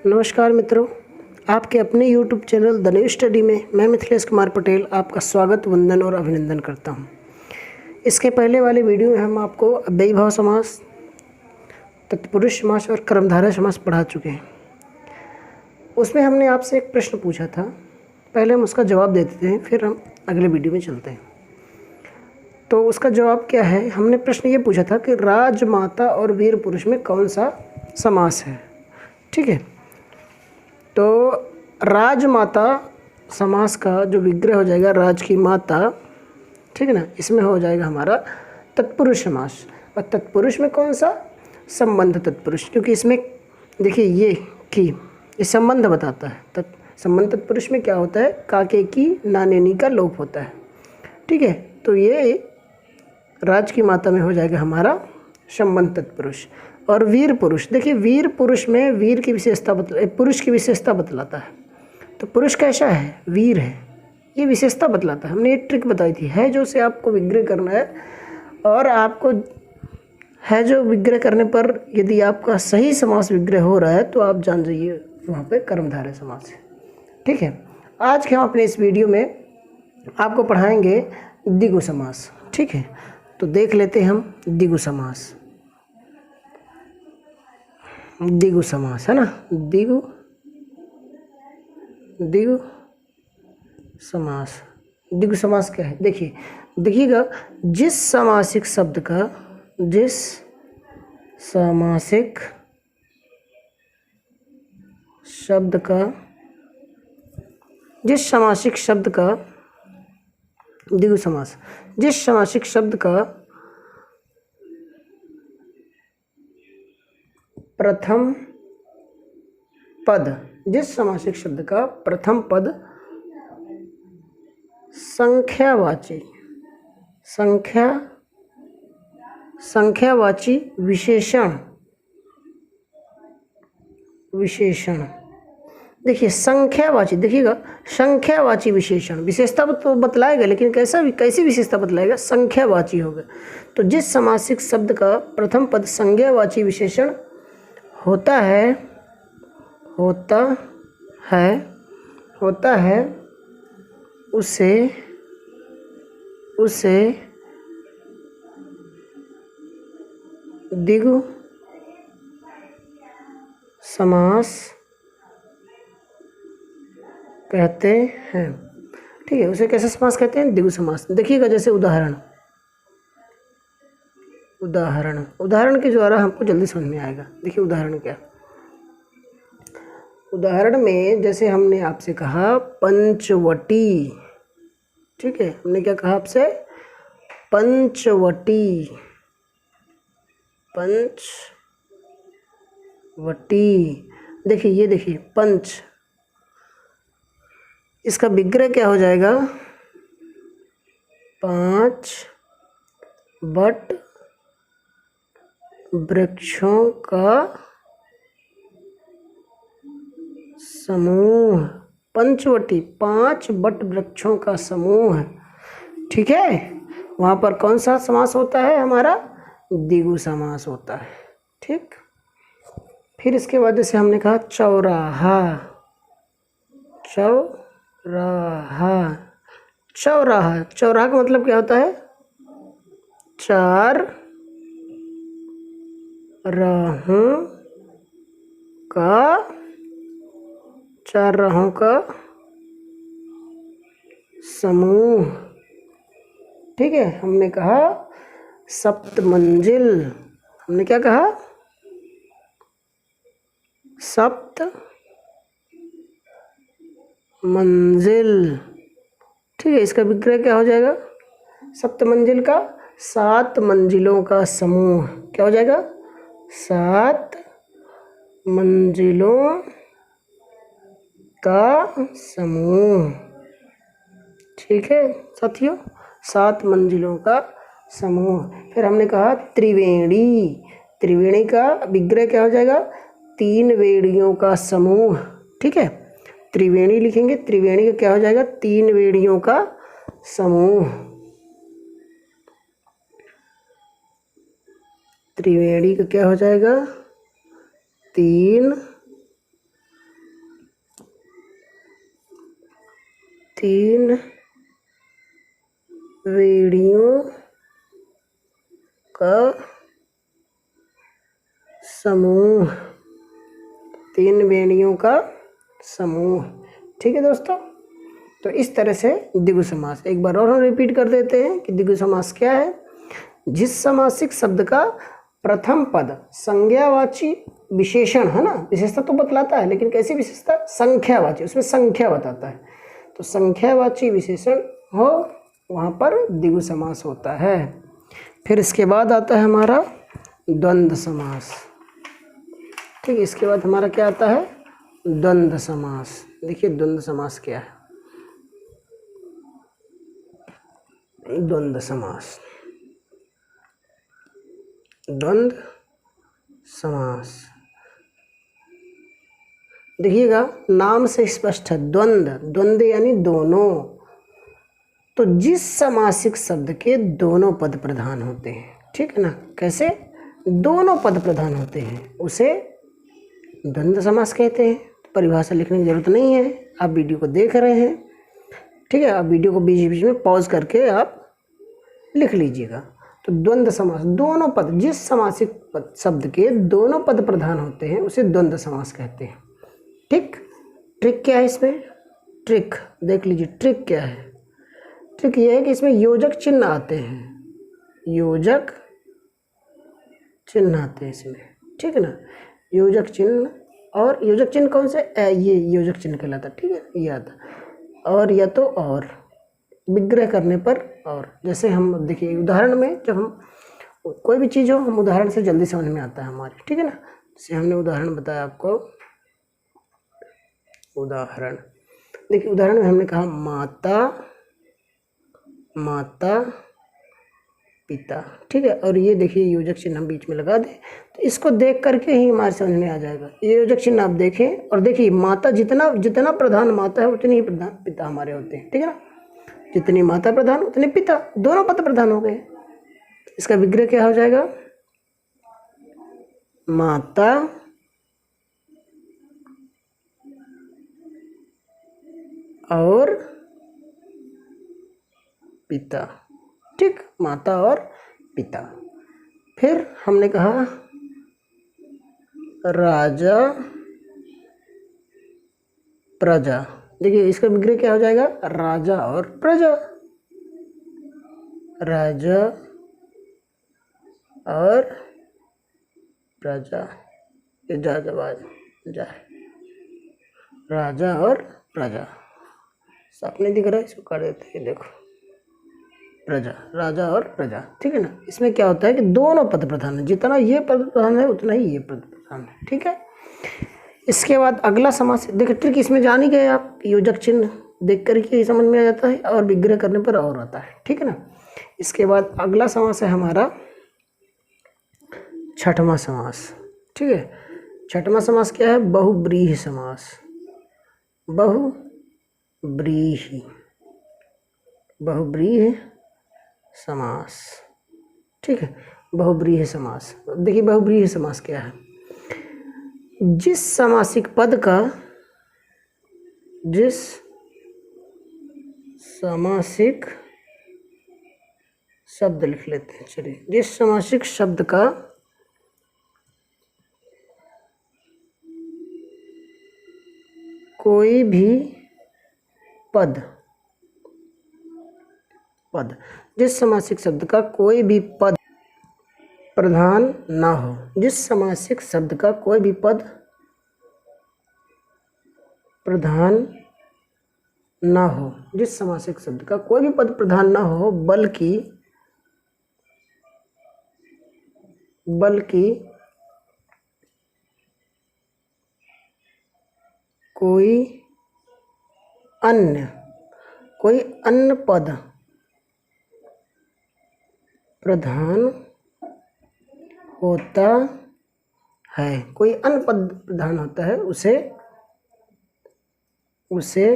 नमस्कार मित्रों, आपके अपने YouTube channel the new study में मैं मिथिलेश कुमार पटेल आपका स्वागत, वंदन और अभिनंदन करता हूं। इसके पहले वाले वीडियो में हम आपको अव्ययीभाव समास, तत्पुरुष समास और कर्मधारय समास पढ़ा चुके हैं। उसमें हमने आपसे एक प्रश्न पूछा था, पहले हम उसका जवाब दे देते हैं, फिर हम अगले वीडियो में चलते हैं। तो उसका जवाब क्या है? हमने प्रश्न ये पूछा था कि राजमाता और वीर पुरुष में कौन सा समास है। ठीक है, तो राजमाता समास का जो विग्रह हो जाएगा राज की माता, ठीक है ना, इसमें हो जाएगा हमारा तत्पुरुष समास। और तत्पुरुष में कौन सा? संबंध तत्पुरुष, क्योंकि इसमें देखिए ये संबंध बताता है। संबंध तत्पुरुष में क्या होता है? काके की नानेनी का लोप होता है। ठीक है, तो ये राज की माता में हो जाएगा हमारा संबंध तत्पुरुष। और वीर पुरुष, देखिए वीर पुरुष में वीर की विशेषता पुरुष की विशेषता बतलाता है। तो पुरुष कैसा है? वीर है, ये विशेषता बतलाता है। हमने एक ट्रिक बताई थी, है जो से आपको विग्रह करना है, और आपको है जो विग्रह करने पर यदि आपका सही समास विग्रह हो रहा है तो आप जान जाइए वहाँ पे कर्मधारय समास है। ठीक है, आज के हम अपने इस वीडियो में आपको पढ़ाएंगे द्विगु समास। ठीक है, तो देख लेते हैं हम द्विगु समास। द्विगु समास है ना, द्विगु समास। द्विगु समास क्या है? देखिएगा, जिस सामासिक शब्द का द्विगु समास, जिस सामासिक शब्द का प्रथम पद संख्यावाची विशेषण। देखिए संख्यावाची, देखिएगा संख्यावाची विशेषण, विशेषता तो बतलाएगा, लेकिन कैसी विशेषता बतलाएगा? संख्यावाची होगा। तो जिस सामासिक शब्द का प्रथम पद संज्ञावाची विशेषण होता है उसे द्विगु समास कहते हैं। ठीक है, उसे कैसा समास कहते हैं? द्विगु समास। देखिएगा, जैसे उदाहरण के द्वारा हमको जल्दी समझ में आएगा। देखिए उदाहरण क्या, उदाहरण में जैसे हमने आपसे कहा पंचवटी। ठीक है, हमने क्या कहा आपसे? पंचवटी। देखिए ये देखिए पंच, इसका विग्रह क्या हो जाएगा? 5 बट वृक्षों का समूह। पंचवटी 5 बट वृक्षों का समूह। ठीक है, वहाँ पर कौन सा समास होता है? हमारा द्विगु समास होता है। ठीक, फिर इसके बाद जैसे हमने कहा चौराहा का मतलब क्या होता है? 4 राहों का समूह। ठीक है, हमने कहा सप्तमंजिल। हमने क्या कहा? सप्तमंजिल। ठीक है, इसका विग्रह क्या हो जाएगा? सप्तमंजिल का 7 मंजिलों का समूह। क्या हो जाएगा? 7 मंजिलों का समूह। ठीक है साथियों, 7 मंजिलों का समूह। फिर हमने कहा त्रिवेणी का विग्रह क्या हो जाएगा? 3 वेड़ियों का समूह। ठीक है, त्रिवेणी लिखेंगे, त्रिवेणी का क्या हो जाएगा? 3 वेड़ियों का समूह। त्रिवेणी का क्या हो जाएगा? 3 3 वेड़ियों का समूह। 3 वेड़ियों का समूह। ठीक है दोस्तों, तो इस तरह से द्विगु समास। एक बार और हम रिपीट कर देते हैं कि द्विगु समास क्या है। जिस समासिक शब्द का प्रथम पद संज्ञावाची विशेषण है ना, विशेषता तो बतलाता है लेकिन कैसी विशेषता, संख्यावाची, उसमें संख्या बताता है, तो संख्यावाची विशेषण हो वहाँ पर द्विगु समास होता है। फिर इसके बाद आता है हमारा द्वंद्व समास। ठीक है, इसके बाद हमारा क्या आता है, द्वंद्व समास। देखिए द्वंद्व समास क्या है। द्वंद्व समास, द्वंद्व समास, देखिएगा नाम से स्पष्ट है, द्वंद्व, द्वंद्व यानी दोनों। तो जिस समासिक शब्द के दोनों पद प्रधान होते हैं, ठीक है ना, कैसे, दोनों पद प्रधान होते हैं, उसे द्वंद्व समास कहते हैं। परिभाषा लिखने की जरूरत नहीं है, आप वीडियो को देख रहे हैं, ठीक है, आप वीडियो को बीच बीच में पॉज करके आप लिख लीजिएगा। तो द्वंद्व समास, दोनों पद, जिस समासिक पद शब्द के दोनों पद प्रधान होते हैं उसे द्वंद्व समास कहते हैं। ठीक, ट्रिक क्या है इसमें, ट्रिक देख लीजिए, ट्रिक क्या है। ट्रिक ये है कि इसमें योजक चिन्ह आते हैं, योजक चिन्ह आते हैं इसमें, ठीक है ना, योजक चिन्ह। और योजक चिन्ह कौन से, ये योजक चिन्ह कहलाता है, ठीक है, ये आता। और या तो और, विग्रह करने पर और, जैसे हम देखिए उदाहरण में, जब हम कोई भी चीज़ हो हम उदाहरण से जल्दी समझ में आता है हमारे, ठीक है ना। जैसे हमने उदाहरण बताया आपको, उदाहरण देखिए, उदाहरण में हमने कहा माता, माता पिता, ठीक है, और ये देखिए योजक चिन्ह हम बीच में लगा दें, तो इसको देख करके ही हमारे समझ में आ जाएगा। ये योजक चिन्ह आप देखें और देखिए, माता जितना जितना प्रधान माता है उतनी ही प्रधान पिता हमारे होते हैं, ठीक है ना। जितनी माता प्रधान उतने पिता, दोनों पद प्रधान हो गए। इसका विग्रह क्या हो जाएगा, माता और पिता, ठीक, माता और पिता। फिर हमने कहा राजा प्रजा, देखिए इसका विग्रह क्या हो जाएगा, राजा और प्रजा, राजा और प्रजा, ये जा जवाब जा, राजा और प्रजा। सामने दिख रहा है, इसको कर देते हैं, देखो प्रजा, राजा और प्रजा, ठीक है ना। इसमें क्या होता है कि दोनों पद प्रधान है, जितना ये पद प्रधान है उतना ही ये पद प्रधान है, ठीक है। इसके बाद अगला समास, देखिए ट्रिक इसमें जान ही गए आप, योजक चिन्ह देख करके ही समझ में आ जाता है और विग्रह करने पर और आता है, ठीक है ना। इसके बाद अगला समास है हमारा छठवां समास, ठीक है। छठवां समास क्या है, बहुब्रीहि समास, बहुब्रीहि, बहुब्रीहि समास, ठीक है, बहुब्रीहि समास। देखिए बहुब्रीहि समास क्या है, जिस समासिक पद का, जिस समासिक शब्द लिख लेते हैं, चलिए, जिस समासिक शब्द का कोई भी पद, पद, जिस समासिक शब्द का कोई भी पद प्रधान ना हो, जिस समासिक शब्द का कोई भी पद प्रधान ना हो, जिस समासिक शब्द का कोई भी पद प्रधान ना हो, बल्कि कोई अन्य पद प्रधान होता है, कोई अन्य पद प्रधान होता है, उसे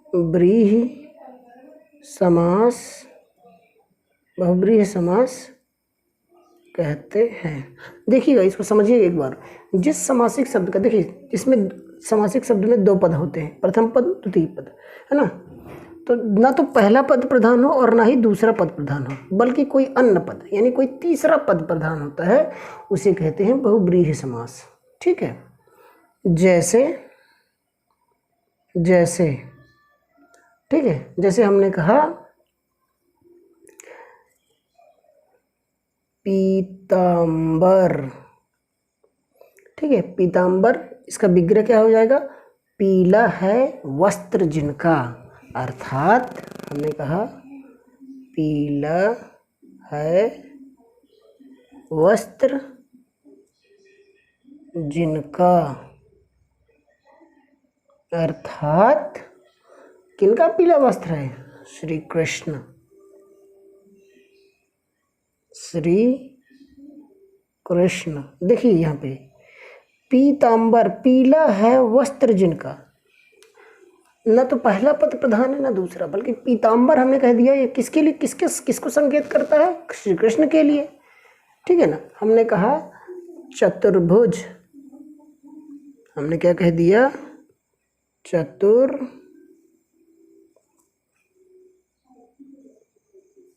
बहुब्रीहि समास कहते हैं। देखिएगा, इसको समझिएगा एक बार। जिस समासिक शब्द का, देखिए इसमें समासिक शब्द में दो पद होते हैं, प्रथम पद द्वितीय पद, है ना। तो ना तो पहला पद प्रधान हो और ना ही दूसरा पद प्रधान हो, बल्कि कोई अन्य पद यानी कोई तीसरा पद प्रधान होता है, उसे कहते हैं बहुब्रीहि समास। ठीक है, जैसे जैसे ठीक है, जैसे हमने कहा पीताम्बर। ठीक है, पीताम्बर, इसका विग्रह क्या हो जाएगा? पीला है वस्त्र जिनका, अर्थात हमने कहा पीला है वस्त्र जिनका, अर्थात किनका पीला वस्त्र है? श्री कृष्ण, श्री कृष्ण। देखिए यहाँ पे पीताम्बर, पीला है वस्त्र जिनका, न तो पहला पद प्रधान है ना दूसरा, बल्कि पीताम्बर हमने कह दिया ये किसके लिए, किसको संकेत करता है? श्री कृष्ण के लिए। ठीक है ना। हमने कहा चतुर्भुज, हमने क्या कह दिया?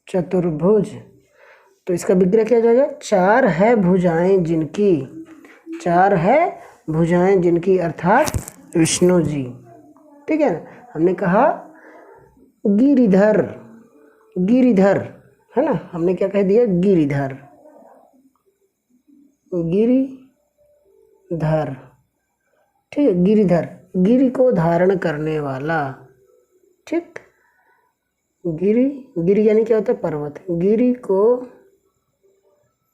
चतुर्भुज। तो इसका विग्रह क्या हो जाएगा? चार है भुजाएं जिनकी, चार है भुजाएं जिनकी, अर्थात विष्णु जी। ठीक है ना। हमने कहा गिरिधर, गिरिधर, है ना। हमने क्या कह दिया? गिरिधर, गिरिधर। ठीक है, गिरिधर, गिरि को धारण करने वाला। ठीक, गिरि, गिरि यानी क्या होता है? पर्वत। गिरि को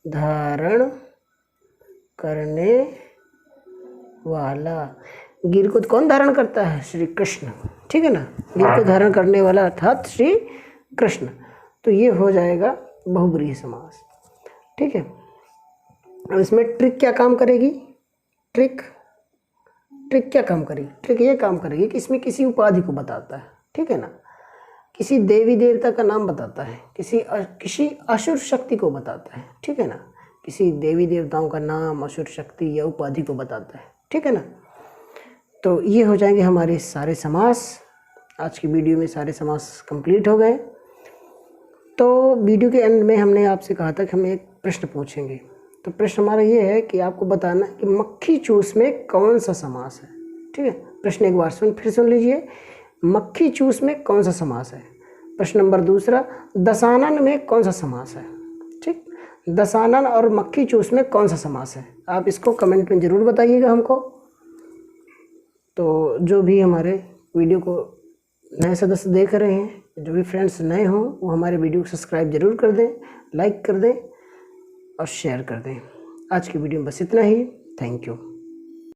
धारण करने वाला, गिर को कौन धारण करता है? श्री कृष्ण। ठीक है ना, गिर को धारण करने वाला अर्थात श्री कृष्ण। तो ये हो जाएगा बहुब्रीहि समास। ठीक है, अब इसमें ट्रिक क्या काम करेगी? ट्रिक क्या काम करेगी? ट्रिक ये काम करेगी कि इसमें किसी उपाधि को बताता है। ठीक है ना, किसी देवी देवता का नाम बताता है, किसी असुर शक्ति को बताता है। ठीक है ना, किसी देवी देवताओं का नाम, असुर शक्ति या उपाधि को बताता है। ठीक है ना। तो ये हो जाएंगे हमारे सारे समास। आज की वीडियो में सारे समास कंप्लीट हो गए। तो वीडियो के एंड में हमने आपसे कहा था कि हम एक प्रश्न पूछेंगे। तो प्रश्न हमारा ये है कि आपको बताना कि मक्खी चूस में कौन सा समास है। ठीक है, प्रश्न एक बार फिर सुन लीजिए। मक्खी चूस में कौन सा समास है? प्रश्न नंबर दूसरा, दशानन में कौन सा समास है? ठीक, दशानन और मक्खी चूस में कौन सा समास है? आप इसको कमेंट में ज़रूर बताइएगा हमको। तो जो भी हमारे वीडियो को नए सदस्य देख रहे हैं, जो भी फ्रेंड्स नए हों, वो हमारे वीडियो को सब्सक्राइब ज़रूर कर दें, लाइक कर दें और शेयर कर दें। आज की वीडियो में बस इतना ही। Thank you.